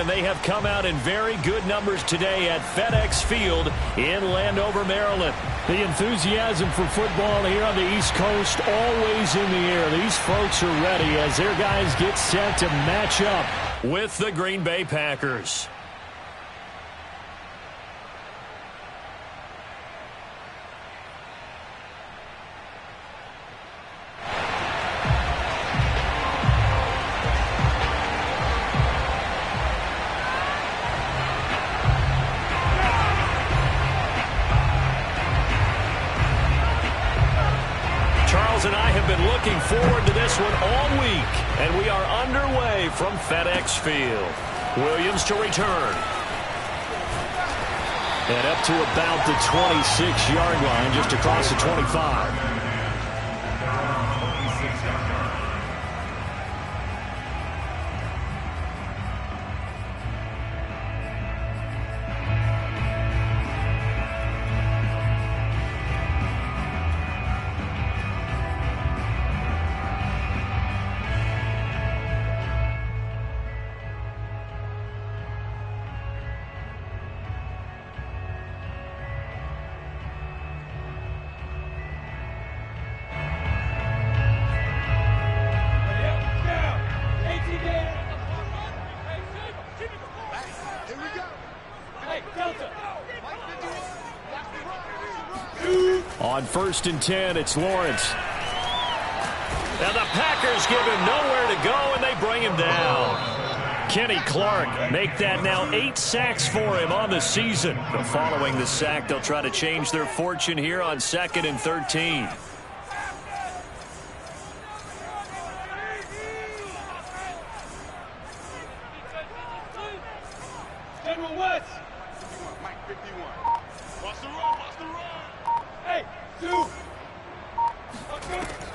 and they have come out in very good numbers today at FedEx Field in Landover, Maryland. The enthusiasm for football here on the East Coast always in the air. These folks are ready as their guys get set to match up with the Green Bay Packers. And I have been looking forward to this one all week, and we are underway from FedEx Field. Williams to return. And up to about the 26-yard line, just across the 25. On 1st and 10, it's Lawrence. Now the Packers give him nowhere to go, and they bring him down. Kenny Clark make that now 8 sacks for him on the season. But following the sack, they'll try to change their fortune here on 2nd and 13.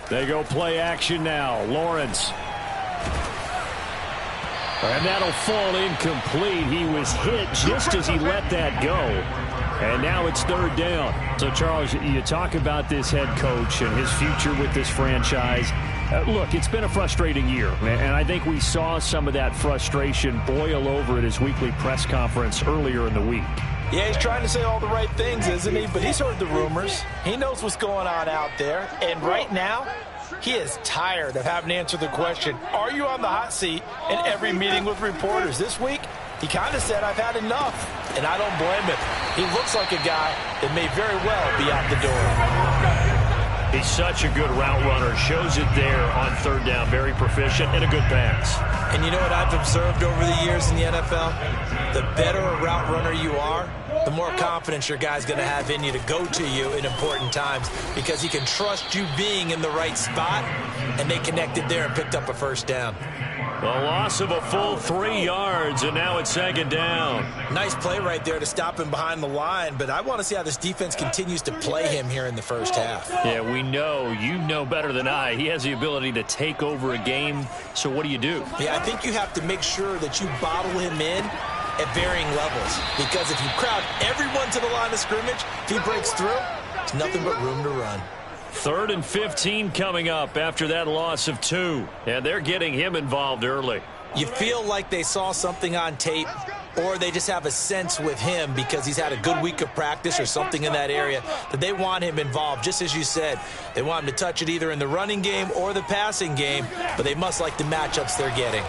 They go play action now. Lawrence. And that'll fall incomplete. He was hit just as he let that go. And now it's 3rd down. So, Charles, you talk about this head coach and his future with this franchise. Look, it's been a frustrating year, and I think we saw some of that frustration boil over at his weekly press conference earlier in the week. Yeah, he's trying to say all the right things, isn't he? But he's heard the rumors. He knows what's going on out there. And right now, he is tired of having to answer the question, are you on the hot seat in every meeting with reporters? This week, he kind of said, I've had enough. And I don't blame him. He looks like a guy that may very well be out the door. He's such a good route runner. Shows it there on 3rd down. Very proficient and a good pass. And you know what I've observed over the years in the NFL? The better a route runner you are, the more confidence your guy's going to have in you to go to you in important times because he can trust you being in the right spot, and they connected there and picked up a 1st down. A loss of a full 3 yards, and now it's 2nd down. Nice play right there to stop him behind the line, but I want to see how this defense continues to play him here in the 1st half. Yeah, we know. You know better than I. He has the ability to take over a game, so what do you do? Yeah, I think you have to make sure that you bottle him in at varying levels, because if you crowd everyone to the line of scrimmage, if he breaks through, it's nothing but room to run. 3rd and 15 coming up after that loss of 2. And they're getting him involved early. You feel like they saw something on tape, or they just have a sense with him because he's had a good week of practice or something in that area that they want him involved. Just as you said, they want him to touch it either in the running game or the passing game, but they must like the matchups they're getting.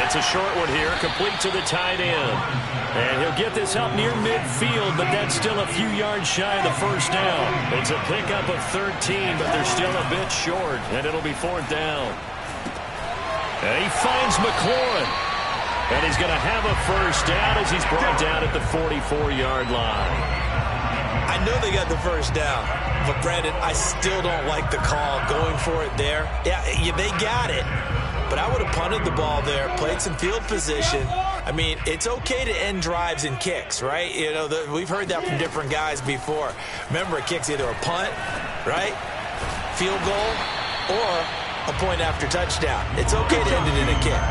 It's a short one here, complete to the tight end. And he'll get this up near midfield, but that's still a few yards shy of the 1st down. It's a pickup of 13, but they're still a bit short, and it'll be 4th down. And he finds McLaurin. And he's going to have a 1st down as he's brought down at the 44-yard line. I know they got the 1st down, but, Brandon, I still don't like the call going for it there. Yeah, they got it. But I would have punted the ball there, played some field position. I mean, it's okay to end drives and kicks, right? You know, we've heard that from different guys before. Remember, a kick's either a punt, right, field goal, or a point after touchdown. It's okay to end it in a kick.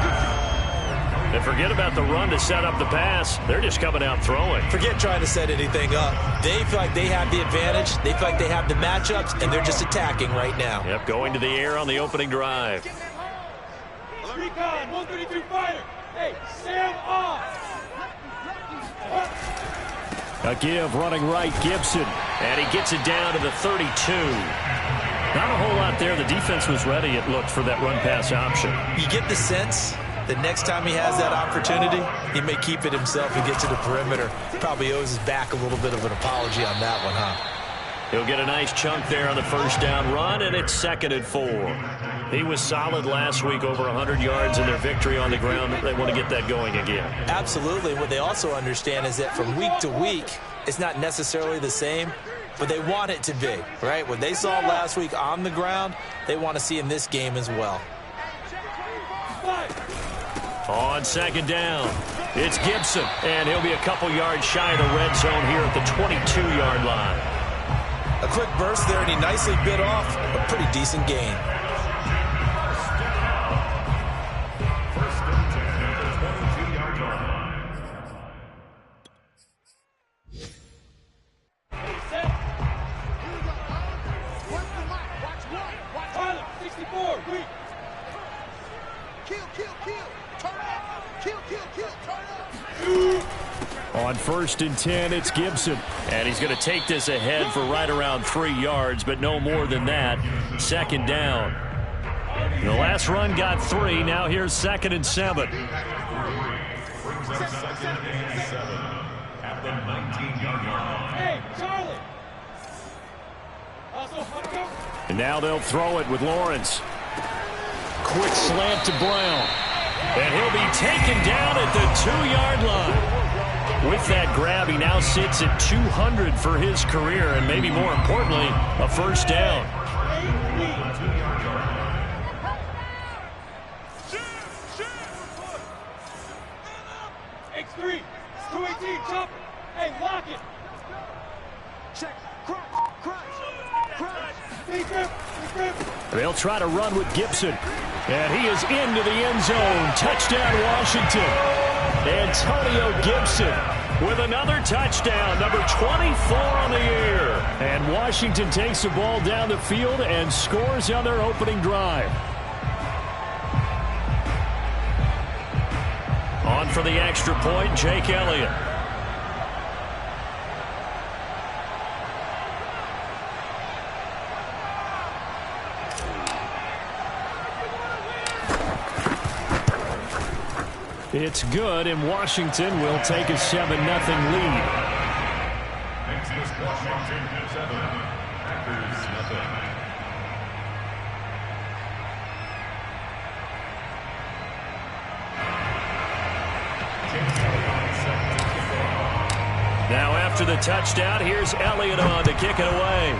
And forget about the run to set up the pass. They're just coming out throwing. Forget trying to set anything up. They feel like they have the advantage. They feel like they have the matchups, and they're just attacking right now. Yep, going to the air on the opening drive. Recon, 132 fire. A give running right, Gibson. And he gets it down to the 32. Not a whole lot there. The defense was ready, it looked, for that run-pass option. You get the sense that next time he has that opportunity, he may keep it himself and get to the perimeter. Probably owes his back a little bit of an apology on that one, huh? He'll get a nice chunk there on the first down run, and it's 2nd and 4. He was solid last week, over 100 yards in their victory on the ground. They want to get that going again. Absolutely. What they also understand is that from week to week, it's not necessarily the same, but they want it to be, right? What they saw last week on the ground, they want to see in this game as well. On 2nd down, it's Gibson, and he'll be a couple yards shy of the red zone here at the 22-yard line. A quick burst there, and he nicely bit off a pretty decent gain. On 1st and 10, it's Gibson. And he's going to take this ahead for right around 3 yards, but no more than that. 2nd down. The last run got 3. Now here's 2nd and 7. At the 19-yard line. Hey, Charlie! And now they'll throw it with Lawrence. Quick slant to Brown. And he'll be taken down at the 2-yard line. With that grab, he now sits at 200 for his career, and maybe more importantly, a first down. X3, 218, chopper. Hey, lock it. Check. They'll try to run with Gibson. And he is into the end zone. Touchdown, Washington. Antonio Gibson with another touchdown, number 24 on the year. And Washington takes the ball down the field and scores on their opening drive. On for the extra point, Jake Elliott. It's good, and Washington will take a 7-0 lead. Texas, Washington, 7. Packers, nothing. Now after the touchdown, here's Elliott on to kick it away.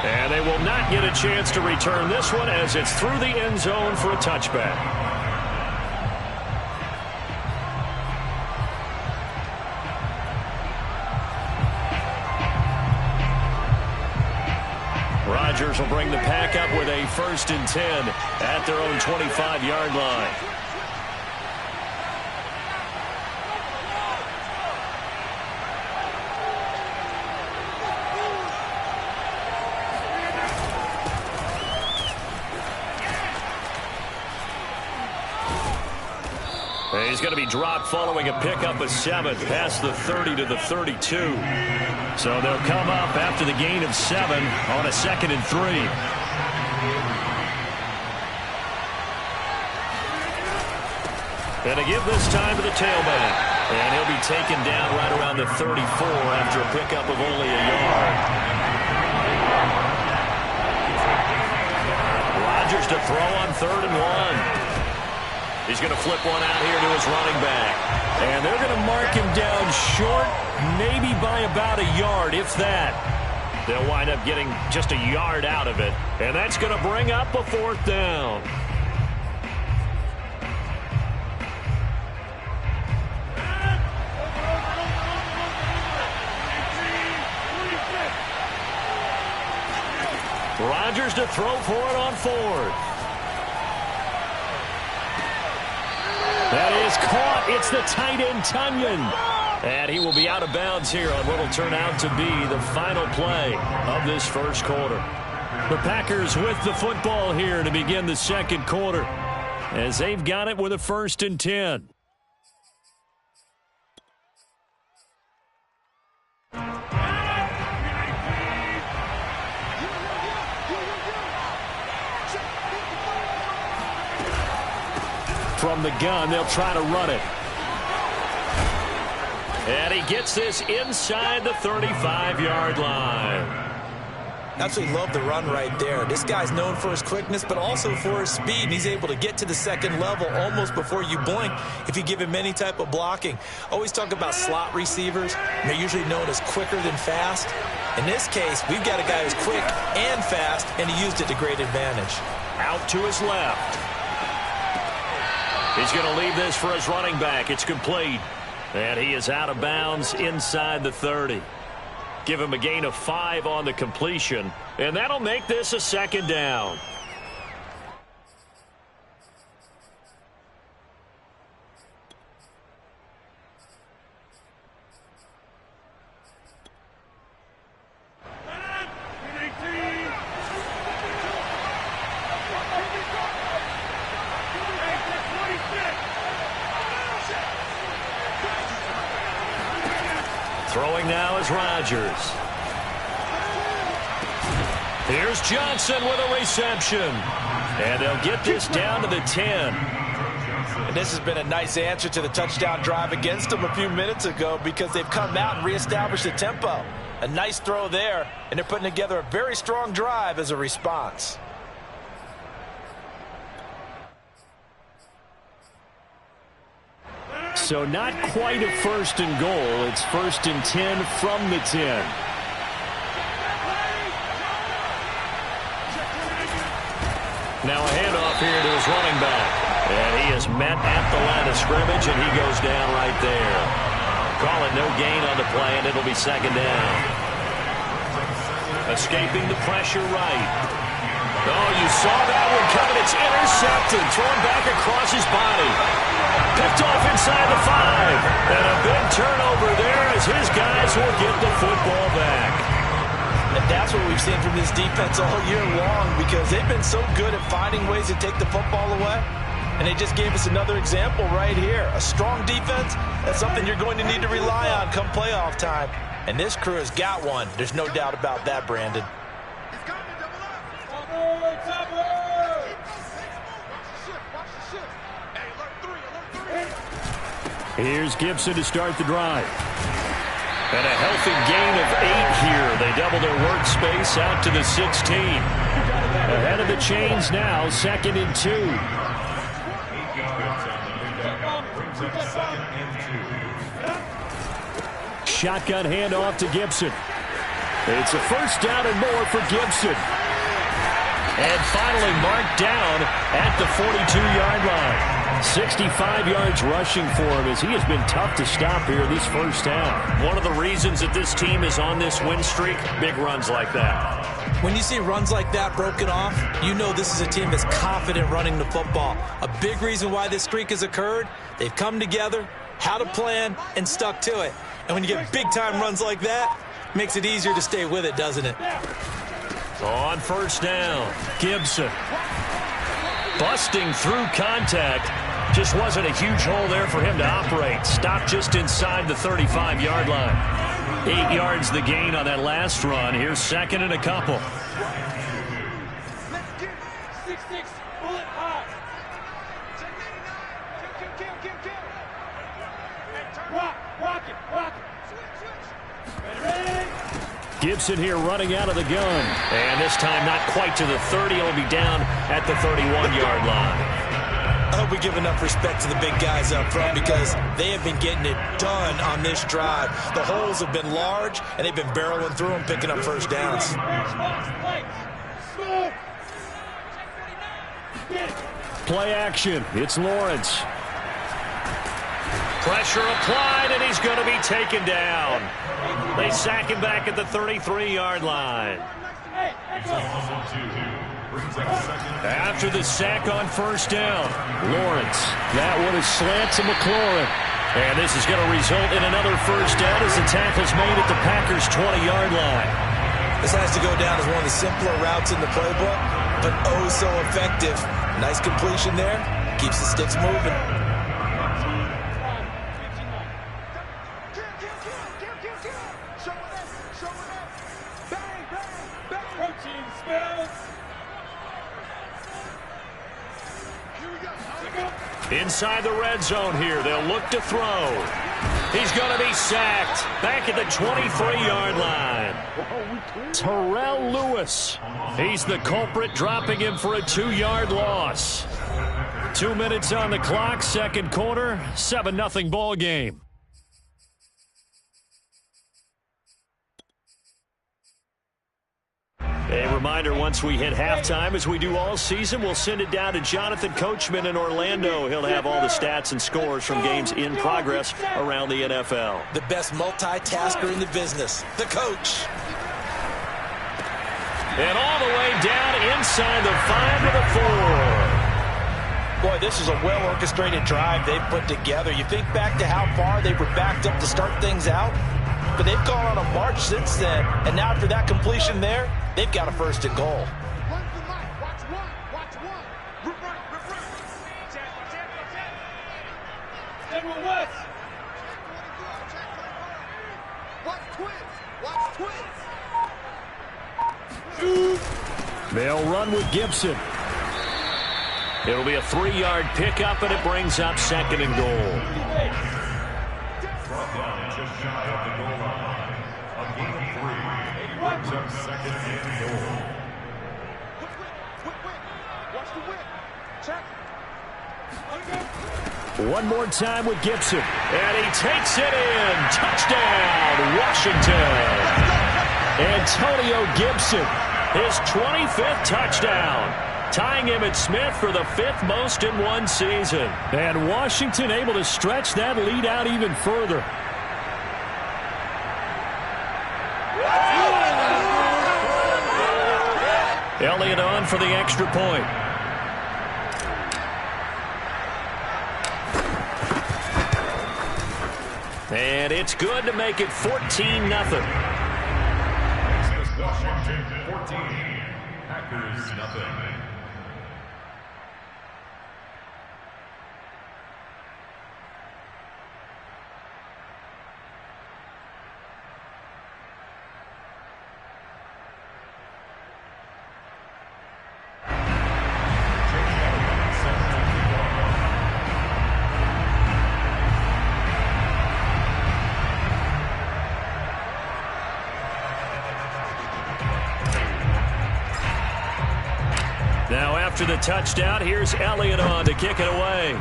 And they will not get a chance to return this one as it's through the end zone for a touchback. Rodgers will bring the pack up with a 1st and 10 at their own 25-yard line. He's going to be dropped following a pickup of 7 past the 30 to the 32. So they'll come up after the gain of 7 on a 2nd and 3. And to give this time to the tailback. And he'll be taken down right around the 34 after a pickup of only a yard. Rodgers to throw on 3rd and 1. He's going to flip one out here to his running back. And they're going to mark him down short, maybe by about a yard, if that. They'll wind up getting just a yard out of it. And that's going to bring up a 4th down. Rodgers to throw for it on 4th. That is caught. It's the tight end, Tunyon. And he will be out of bounds here on what will turn out to be the final play of this first quarter. The Packers with the football here to begin the second quarter, as they've got it with a 1st and 10. From the gun, they'll try to run it. And he gets this inside the 35-yard line. Absolutely love the run right there. This guy's known for his quickness, but also for his speed. And he's able to get to the second level almost before you blink if you give him any type of blocking. Always talk about slot receivers. They're usually known as quicker than fast. In this case, we've got a guy who's quick and fast, and he used it to great advantage. Out to his left. He's going to leave this for his running back. It's complete. And he is out of bounds inside the 30. Give him a gain of 5 on the completion, and that'll make this a second down. Throwing now is Rodgers. Here's Johnson with a reception. And they'll get this down to the 10. And this has been a nice answer to the touchdown drive against them a few minutes ago because they've come out and reestablished the tempo. A nice throw there, and they're putting together a very strong drive as a response. So not quite a 1st and goal. It's 1st and 10 from the 10. Now a handoff here to his running back. And he is met at the line of scrimmage, and he goes down right there. Call it no gain on the play, and it'll be second down. Escaping the pressure right. Oh, you saw that one coming. It's intercepted. Thrown back across his body. Picked off inside the 5. And a big turnover there as his guys will get the football back. And that's what we've seen from this defense all year long because they've been so good at finding ways to take the football away. And they just gave us another example right here. A strong defense, that's something you're going to need to rely on come playoff time. And this crew has got one. There's no doubt about that, Brandon. Here's Gibson to start the drive. And a healthy gain of 8 here. They double their workspace out to the 16. Ahead of the chains now, 2nd and 2. Shotgun handoff to Gibson. It's a 1st down and more for Gibson. And finally marked down at the 42-yard line. 65 yards rushing for him as he has been tough to stop here this 1st down. One of the reasons that this team is on this win streak, big runs like that. When you see runs like that broken off, you know this is a team that's confident running the football. A big reason why this streak has occurred, they've come together, had a plan, and stuck to it. And when you get big-time runs like that, it makes it easier to stay with it, doesn't it? On 1st down, Gibson. Busting through contact. Just wasn't a huge hole there for him to operate. Stopped just inside the 35-yard line. 8 yards the gain on that last run. Here's 2nd and a couple. Gibson here running out of the gun. And this time not quite to the 30. He'll be down at the 31-yard line. I hope we give enough respect to the big guys up front because they have been getting it done on this drive. The holes have been large, and they've been barreling through them, picking up 1st downs. Play action. It's Lawrence. Pressure applied, and he's going to be taken down. They sack him back at the 33-yard line. After the sack on 1st down, Lawrence. That one is slant to McLaurin. And this is going to result in another 1st down as the tackle's made at the Packers' 20-yard line. This has to go down as one of the simpler routes in the playbook, but oh so effective. Nice completion there. Keeps the sticks moving. Inside the red zone here, they'll look to throw. He's going to be sacked back at the 23-yard line. Terrell Lewis. He's the culprit, dropping him for a 2-yard loss. 2 minutes on the clock, second quarter, 7-0 ball game. A reminder, once we hit halftime, as we do all season, we'll send it down to Jonathan Coachman in Orlando. He'll have all the stats and scores from games in progress around the NFL. The best multitasker in the business, the coach. And all the way down inside the 5 to the 4. Boy, this is a well-orchestrated drive they've put together. You think back to how far they were backed up to start things out, but they've gone on a march since then. And now after that completion there, they've got a first and goal. They'll run with Gibson. It'll be a 3-yard pickup, and it brings up second and goal. Just shy of the goal line. A gain of 3. Brings up second and goal. Watch the whip. Check. One more time with Gibson. And he takes it in. Touchdown, Washington. Antonio Gibson, his 25th touchdown, tying him at Smith for the 5th most in one season. And Washington able to stretch that lead out even further. Elliott on for the extra point. And it's good to make it 14-0. Washington 14, Packers nothing. Now after the touchdown, here's Elliott on to kick it away.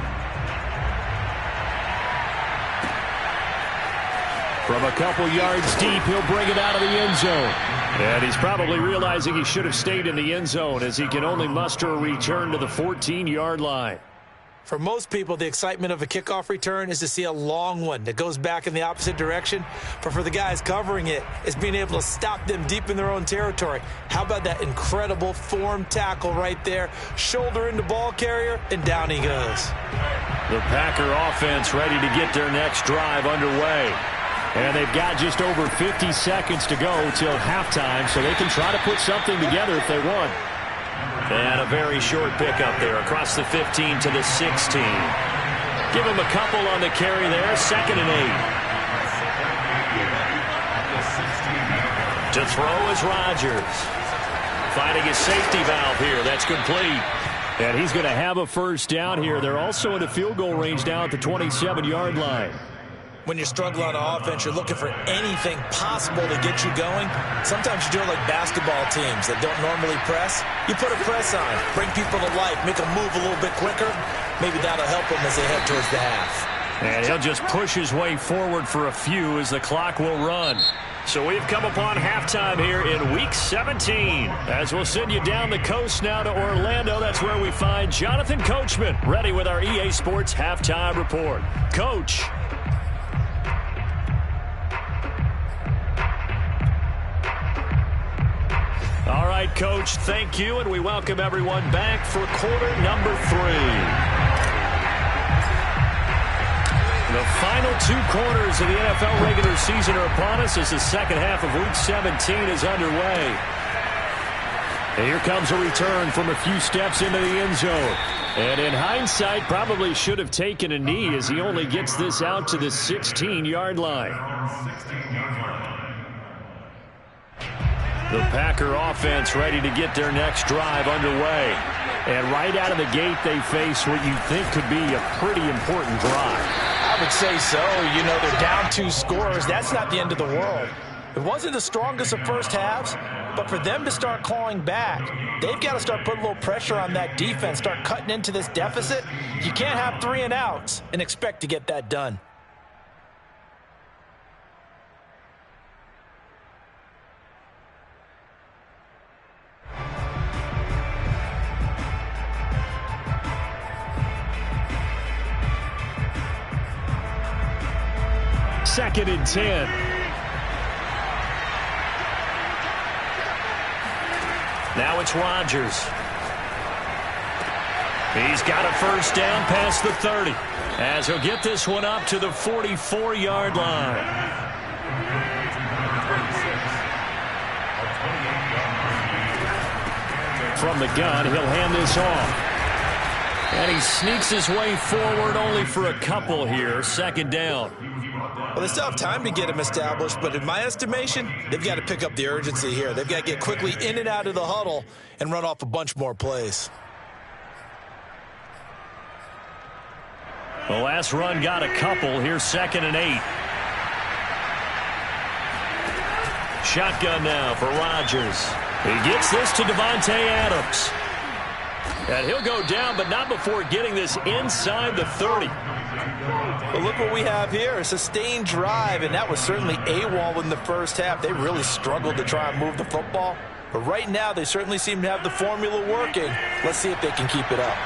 From a couple yards deep, he'll bring it out of the end zone. And he's probably realizing he should have stayed in the end zone, as he can only muster a return to the 14-yard line. For most people, the excitement of a kickoff return is to see a long one that goes back in the opposite direction. But for the guys covering it, it's being able to stop them deep in their own territory. How about that incredible form tackle right there? Shoulder into ball carrier, and down he goes. The Packer offense ready to get their next drive underway. And they've got just over 50 seconds to go till halftime, so they can try to put something together if they want. And a very short pickup there across the 15 to the 16. Give him a couple on the carry there. 2nd and 8. To throw is Rodgers. Finding his safety valve here. That's complete. And he's going to have a first down here. They're also in the field goal range now at the 27-yard line. When you're struggling on offense, you're looking for anything possible to get you going. Sometimes you do it like basketball teams that don't normally press. You put a press on, bring people to life, make them move a little bit quicker. Maybe that'll help them as they head towards the half. And he'll just push his way forward for a few as the clock will run. So we've come upon halftime here in Week 17. As we'll send you down the coast now to Orlando, that's where we find Jonathan Coachman, ready with our EA Sports Halftime Report. Coach. All right, Coach, thank you, and we welcome everyone back for quarter number 3. The final 2 quarters of the NFL regular season are upon us as the second half of Week 17 is underway. And here comes a return from a few steps into the end zone. And in hindsight, probably should have taken a knee as he only gets this out to the 16-yard line. The Packer offense ready to get their next drive underway. And right out of the gate, they face what you think could be a pretty important drive. I would say so. You know, they're down 2 scores. That's not the end of the world. It wasn't the strongest of first halves, but for them to start clawing back, they've got to start putting a little pressure on that defense, start cutting into this deficit. You can't have 3 and outs and expect to get that done. Second and 10. Now it's Rodgers. He's got a first down past the 30 as he'll get this one up to the 44-yard line. From the gun, he'll hand this off. And he sneaks his way forward only for a couple here. Second down. Well, they still have time to get him established, but in my estimation, they've got to pick up the urgency here. They've got to get quickly in and out of the huddle and run off a bunch more plays. The last run got a couple. Here's 2nd and 8. Shotgun now for Rodgers. He gets this to Davante Adams. And he'll go down, but not before getting this inside the 30. But look what we have here, a sustained drive, and that was certainly AWOL in the first half. They really struggled to try and move the football. But right now, they certainly seem to have the formula working. Let's see if they can keep it up.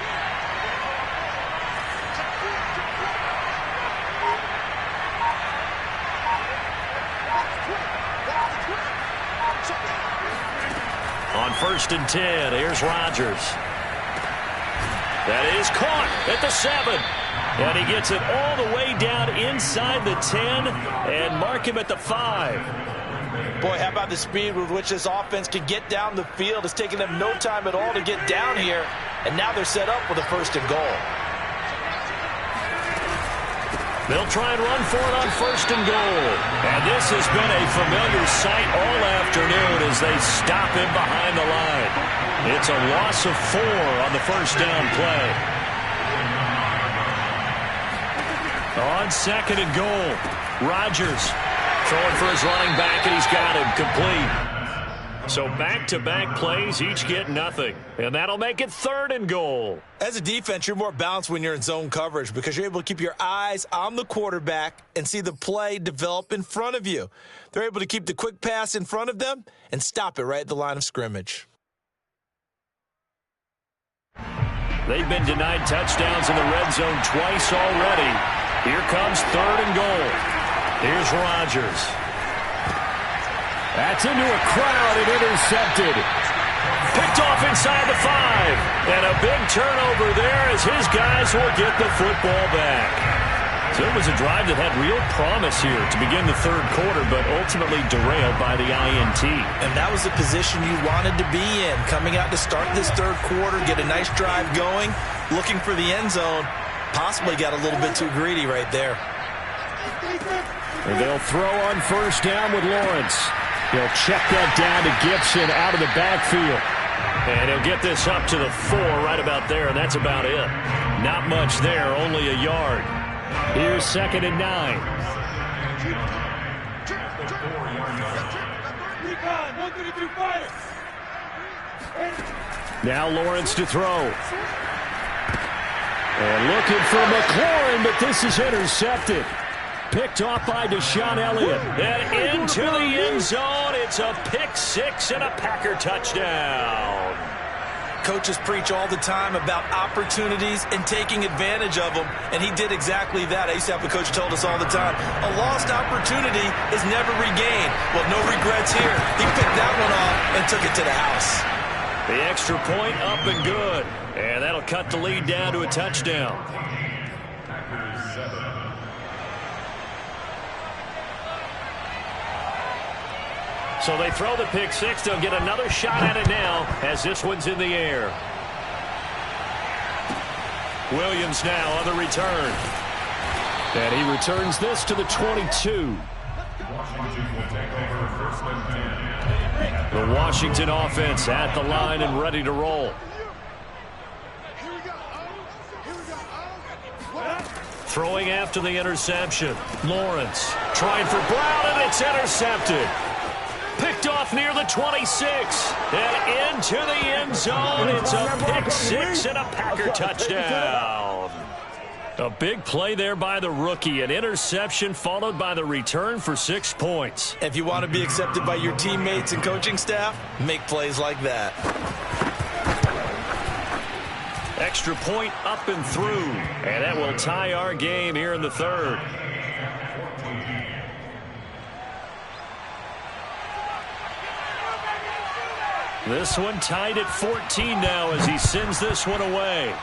On 1st and 10, here's Rodgers. That is caught at the 7. And he gets it all the way down inside the 10 and mark him at the 5. Boy, how about the speed with which this offense can get down the field? It's taken them no time at all to get down here. And now they're set up with a 1st and goal. They'll try and run for it on 1st and goal. And this has been a familiar sight all afternoon as they stop him behind the line. It's a loss of 4 on the 1st down play. On 2nd and goal, Rodgers throwing for his running back, and he's got him complete. So back-to-back plays, each get nothing. And that'll make it 3rd and goal. As a defense, you're more balanced when you're in zone coverage because you're able to keep your eyes on the quarterback and see the play develop in front of you. They're able to keep the quick pass in front of them and stop it right at the line of scrimmage. They've been denied touchdowns in the red zone twice already. Here comes 3rd and goal. Here's Rodgers. That's into a crowd and intercepted. Picked off inside the 5. And a big turnover there as his guys will get the football back. So it was a drive that had real promise here to begin the 3rd quarter, but ultimately derailed by the INT. And that was the position you wanted to be in. Coming out to start this 3rd quarter, get a nice drive going, looking for the end zone. Possibly got a little bit too greedy right there. And they'll throw on 1st down with Lawrence. He'll check that down to Gibson out of the backfield. And he'll get this up to the 4 right about there, and that's about it. Not much there, only a yard. Here's 2nd and 9. Now Lawrence to throw. And looking for McLaurin, but this is intercepted. Picked off by Deshaun Elliott. And into the end zone. It's a pick 6 and a Packer touchdown. Coaches preach all the time about opportunities and taking advantage of them, and he did exactly that. I used to have a coach told us all the time, a lost opportunity is never regained. Well, no regrets here. He picked that one off and took it to the house. The extra point up and good. And that'll cut the lead down to a touchdown. So they throw the pick 6. They'll get another shot at it now as this one's in the air. Williams now on the return. And he returns this to the 22. The Washington offense at the line and ready to roll. Throwing after the interception. Lawrence trying for Brown, and it's intercepted. Picked off near the 26. And into the end zone. It's a pick six and a Packer touchdown. A big play there by the rookie. An interception followed by the return for 6 points. If you want to be accepted by your teammates and coaching staff, make plays like that. Extra point up and through. And that will tie our game here in the third. This one tied at 14 now as he sends this one away.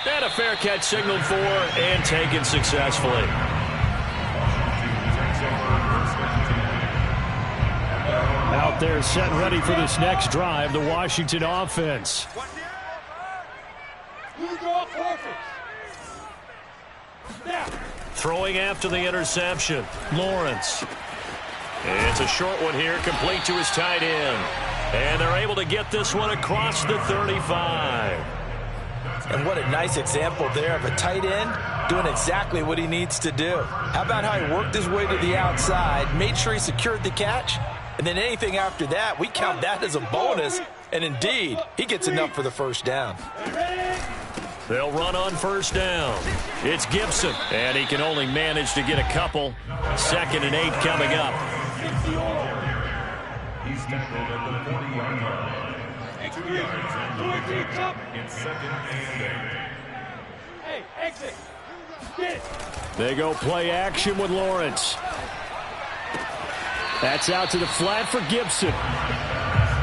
And a fair catch signaled for and taken successfully. Out there set and ready for this next drive, the Washington offense. Throwing after the interception. Lawrence. It's a short one here, complete to his tight end. And they're able to get this one across the 35. And what a nice example there of a tight end doing exactly what he needs to do. How about how he worked his way to the outside, made sure he secured the catch, and then anything after that, we count that as a bonus. And indeed, he gets enough for the first down. They'll run on first down. It's Gibson, and he can only manage to get a couple. 2nd and 8 coming up. He's tackled at the 40-yard line. 2 yards on the pickup in 2nd and 8. Hey, exit. Get it. They go play action with Lawrence. That's out to the flat for Gibson.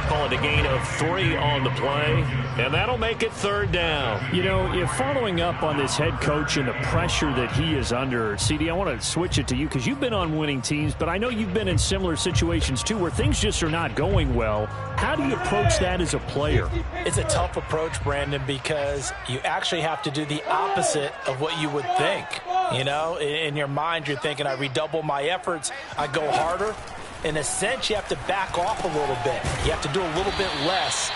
Call it a gain of 3 on the play, and that'll make it 3rd down. You know, if following up on this head coach and the pressure that he is under, CD, I want to switch it to you because you've been on winning teams, but I know you've been in similar situations too where things just are not going well. How do you approach that as a player? It's a tough approach, Brandon, because you actually have to do the opposite of what you would think. You know, in your mind, you're thinking, I redouble my efforts, I go harder. In a sense, you have to back off a little bit. You have to do a little bit less.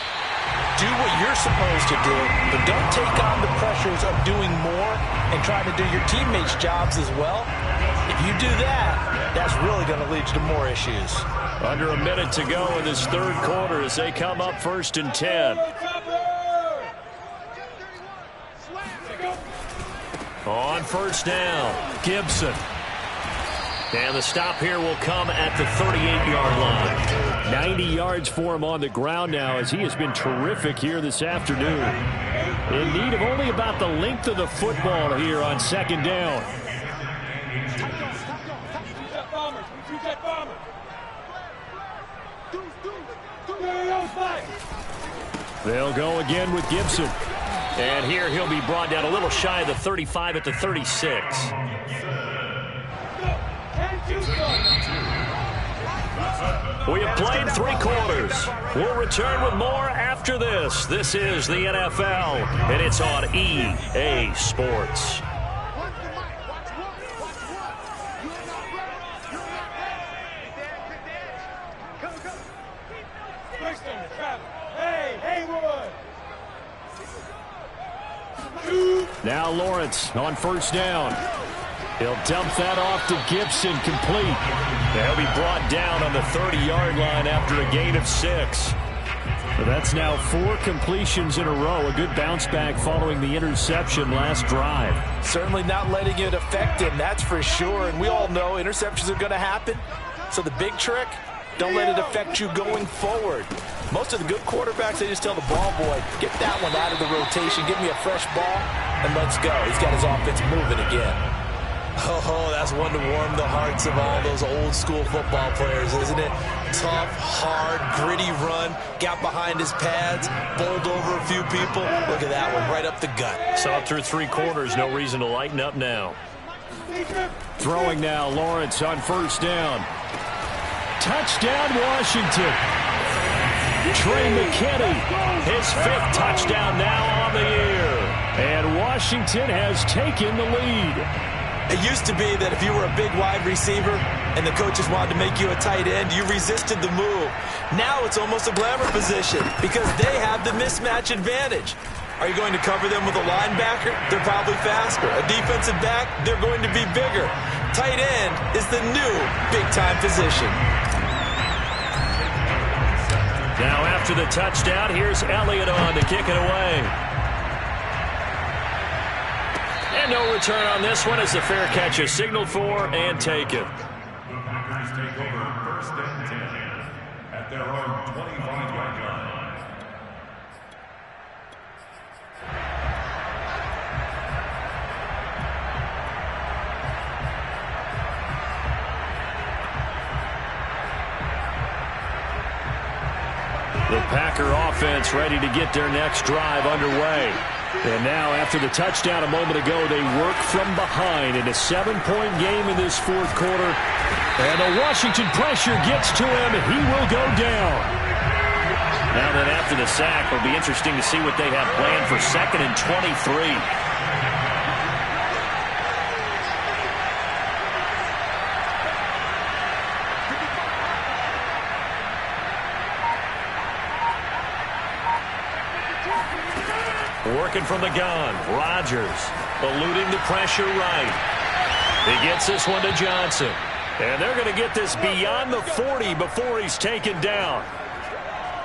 Do what you're supposed to do, but don't take on the pressures of doing more and trying to do your teammates' jobs as well. If you do that, that's really going to lead you to more issues. Under a minute to go in this 3rd quarter as they come up 1st and 10. On first down, Gibson. And the stop here will come at the 38-yard line. 90 yards for him on the ground now as he has been terrific here this afternoon. In need of only about the length of the football here on 2nd down. They'll go again with Gibson. And here he'll be brought down a little shy of the 35 at the 36. We have played 3 quarters. We'll return with more after this. This is the NFL, and it's on EA Sports. Now Lawrence on first down. He'll dump that off to Gibson, complete. They'll be brought down on the 30-yard line after a gain of 6. So that's now 4 completions in a row. A good bounce back following the interception last drive. Certainly not letting it affect him, that's for sure. And we all know interceptions are going to happen. So the big trick, don't let it affect you going forward. Most of the good quarterbacks, they just tell the ball boy, get that one out of the rotation, give me a fresh ball, and let's go. He's got his offense moving again. Oh, that's one to warm the hearts of all those old-school football players, isn't it? Tough, hard, gritty run, got behind his pads, bowled over a few people. Look at that one, right up the gut. Saw it through 3 quarters, no reason to lighten up now. Throwing now, Lawrence on first down. Touchdown, Washington. Trey McKinney, his 5th touchdown now on the year. And Washington has taken the lead. It used to be that if you were a big wide receiver and the coaches wanted to make you a tight end, you resisted the move. Now it's almost a glamour position because they have the mismatch advantage. Are you going to cover them with a linebacker? They're probably faster. A defensive back? They're going to be bigger. Tight end is the new big-time position. Now after the touchdown, here's Elliott on to kick it away. And no return on this one as the fair catch is signaled for and taken. The Packers take over 1st and 10 at their own 25-yard line. The Packer offense ready to get their next drive underway. And now, after the touchdown a moment ago, they work from behind in a 7-point game in this fourth quarter. And the Washington pressure gets to him. He will go down. Now then, after the sack, it'll be interesting to see what they have planned for 2nd and 23. Working from the gun, Rodgers eluding the pressure right. He gets this one to Johnson. And they're going to get this beyond the 40 before he's taken down.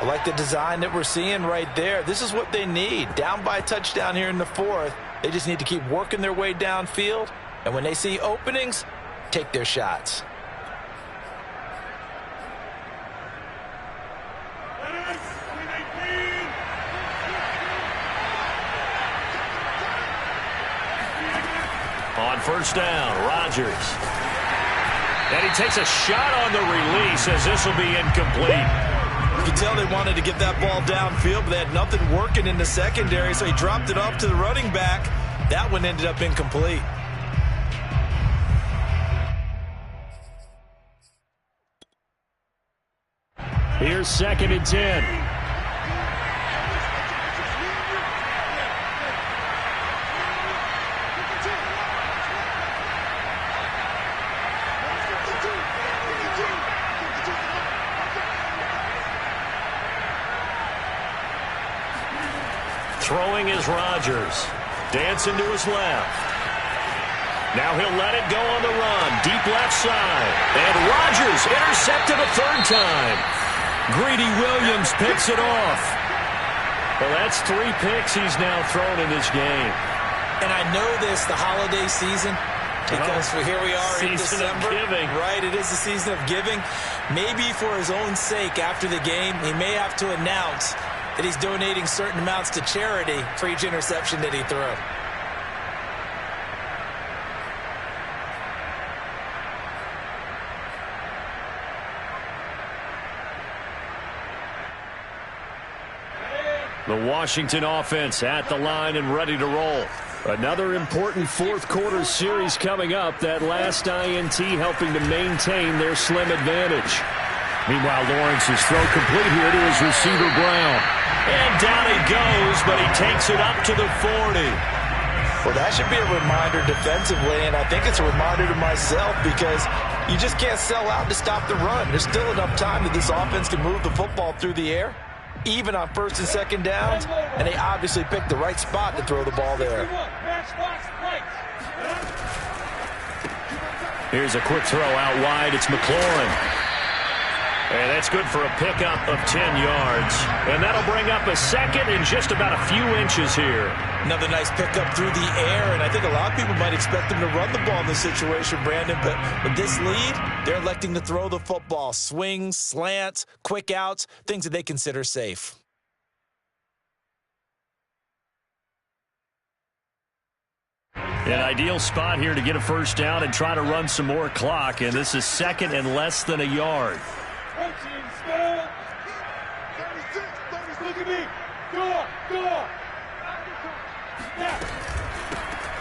I like the design that we're seeing right there. This is what they need. Down by a touchdown here in the 4th. They just need to keep working their way downfield. And when they see openings, take their shots. On 1st down, Rodgers. And he takes a shot on the release as this will be incomplete. You can tell they wanted to get that ball downfield, but they had nothing working in the secondary, so he dropped it off to the running back. That one ended up incomplete. Here's 2nd and 10. Throwing is Rodgers. Dancing to his left. Now he'll let it go on the run. Deep left side. And Rodgers intercepted a 3rd time. Greedy Williams picks it off. Well, that's 3 picks he's now thrown in this game. And I know this, the holiday season, because here we are in December. Season of giving. Right, it is the season of giving. Maybe for his own sake after the game, he may have to announce that he's donating certain amounts to charity for each interception that he threw. The Washington offense at the line and ready to roll. Another important 4th quarter series coming up. That last INT helping to maintain their slim advantage. Meanwhile, Lawrence's throw complete here to his receiver, Brown. And down he goes, but he takes it up to the 40. Well, that should be a reminder defensively, and I think it's a reminder to myself because you just can't sell out to stop the run. There's still enough time that this offense can move the football through the air, even on 1st and 2nd downs, and they obviously picked the right spot to throw the ball there. Here's a quick throw out wide. It's McLaurin. And that's good for a pickup of 10 yards. And that'll bring up a 2nd and just about a few inches here. Another nice pickup through the air, and I think a lot of people might expect them to run the ball in this situation, Brandon, but with this lead, they're electing to throw the football. Swings, slants, quick outs, things that they consider safe. An ideal spot here to get a 1st down and try to run some more clock, and this is 2nd and less than a yard. Look at me. Go.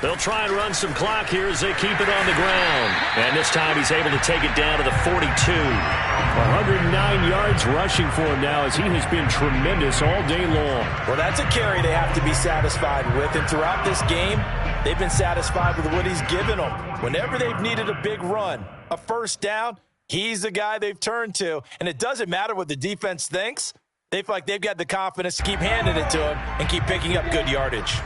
They'll try and run some clock here as they keep it on the ground. And this time he's able to take it down to the 42. 109 yards rushing for him now as he has been tremendous all day long. Well, that's a carry they have to be satisfied with. And throughout this game, they've been satisfied with what he's given them. Whenever they've needed a big run, a 1st down, he's the guy they've turned to. And it doesn't matter what the defense thinks. They feel like they've got the confidence to keep handing it to him and keep picking up good yardage.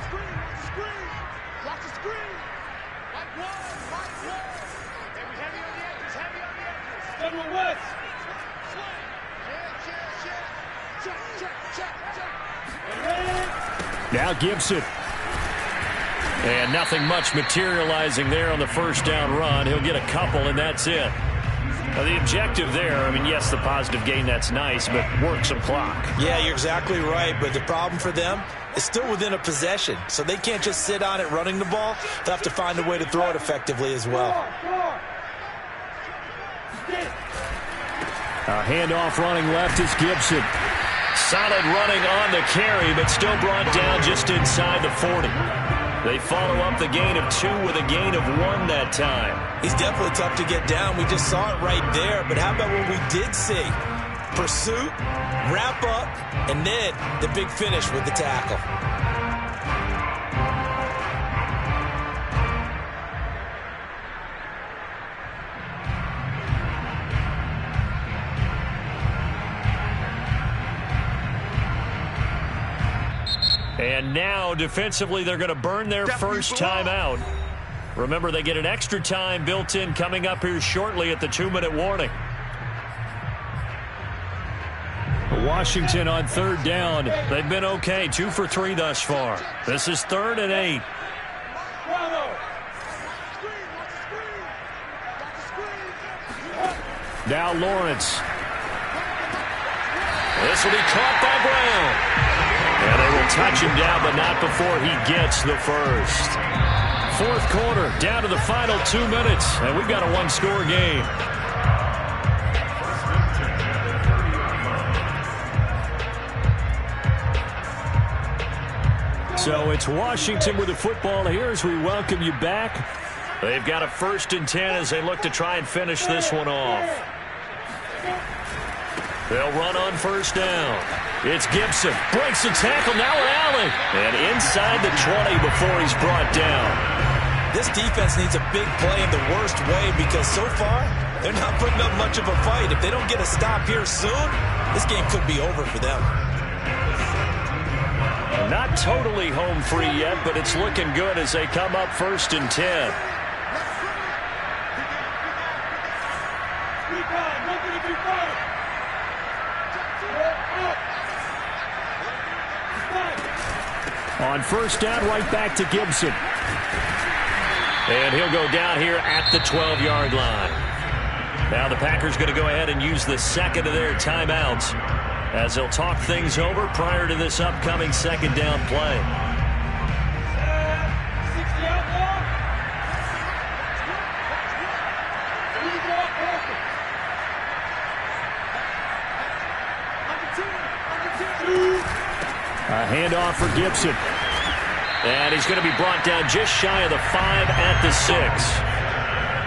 Now Gibson. And nothing much materializing there on the first down run. He'll get a couple, and that's it. Now, the objective there, I mean, yes, the positive gain, that's nice, but work some clock. Yeah, you're exactly right, but the problem for them is still within a possession, so they can't just sit on it running the ball. They'll have to find a way to throw it effectively as well. A handoff running left is Gibson. Solid running on the carry, but still brought down just inside the 40. They follow up the gain of 2 with a gain of 1 that time. He's definitely tough to get down. We just saw it right there. But how about what we did see? Pursuit, wrap up, and then the big finish with the tackle. And now, defensively, they're going to burn their first timeout. Remember, they get an extra time built in coming up here shortly at the 2-minute warning. Washington on third down. They've been okay, 2 for 3 thus far. This is 3rd and 8. Now Lawrence. This will be caught by Brown. And they will touch him down, but not before he gets the first. 4th quarter, down to the final 2 minutes, and we've got a 1-score game. So it's Washington with the football here as we welcome you back. They've got a 1st and 10 as they look to try and finish this one off. They'll run on first down. It's Gibson. Breaks the tackle. Now an alley. And inside the 20 before he's brought down. This defense needs a big play in the worst way because so far they're not putting up much of a fight. If they don't get a stop here soon, this game could be over for them. Not totally home free yet, but it's looking good as they come up 1st and 10. On first down, right back to Gibson. And he'll go down here at the 12-yard line. Now the Packers going to go ahead and use the second of their timeouts as they'll talk things over prior to this upcoming 2nd down play. A handoff for Gibson. And he's going to be brought down just shy of the 5 at the 6.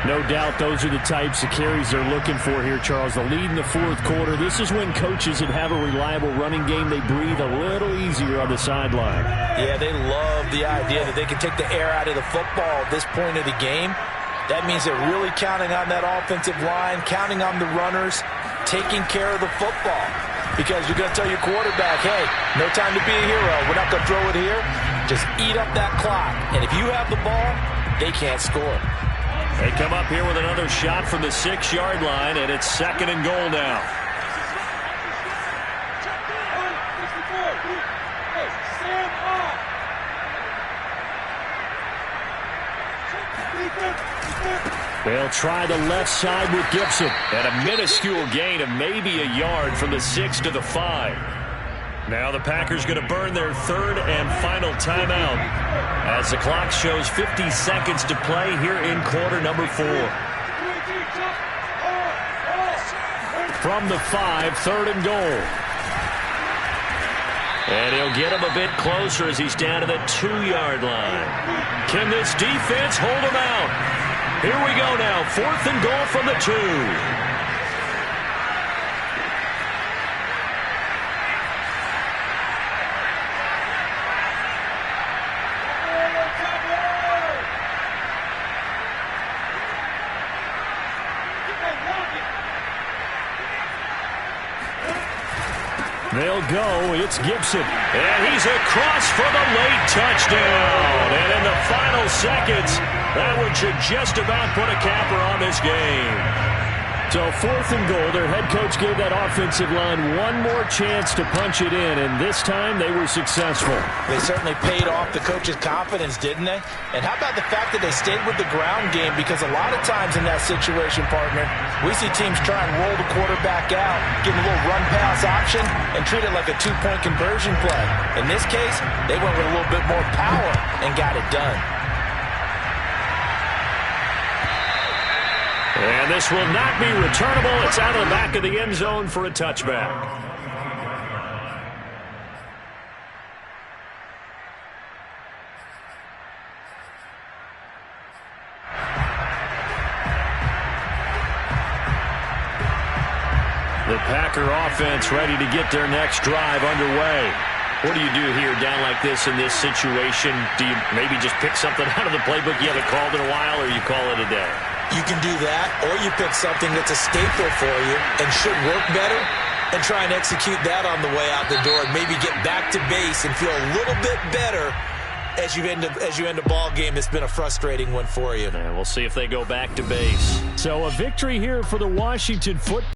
No doubt those are the types of carries they're looking for here, Charles. The lead in the 4th quarter. This is when coaches that have a reliable running game, they breathe a little easier on the sideline. Yeah, they love the idea that they can take the air out of the football at this point of the game. That means they're really counting on that offensive line, counting on the runners, taking care of the football. Because you're going to tell your quarterback, hey, no time to be a hero. We're not going to throw it here. Just eat up that clock. And if you have the ball, they can't score. They come up here with another shot from the 6-yard line, and it's 2nd and goal now. They'll try the left side with Gibson. And a minuscule gain of maybe a yard from the 6 to the 5. Now the Packers going to burn their 3rd and final timeout as the clock shows 50 seconds to play here in quarter number 4. From the 5, 3rd and goal. And he'll get him a bit closer as he's down to the 2-yard line. Can this defense hold him out? Here we go now, 4th and goal from the 2. They'll go. It's Gibson. And he's across for the late touchdown. And in the final seconds, that one should just about put a capper on this game. So 4th and goal, their head coach gave that offensive line one more chance to punch it in, and this time they were successful. They certainly paid off the coach's confidence, didn't they? And how about the fact that they stayed with the ground game? Because a lot of times in that situation, partner, we see teams try and roll the quarterback out, give him a little run-pass option, and treat it like a 2-point conversion play. In this case, they went with a little bit more power and got it done. And this will not be returnable. It's out of the back of the end zone for a touchback. The Packer offense ready to get their next drive underway. What do you do here down like this in this situation? Do you maybe just pick something out of the playbook you haven't called in a while, or you call it a day? You can do that, or you pick something that's a staple for you and should work better and try and execute that on the way out the door and maybe get back to base and feel a little bit better as you end a ball game that's been a frustrating one for you. And we'll see if they go back to base. So a victory here for the Washington football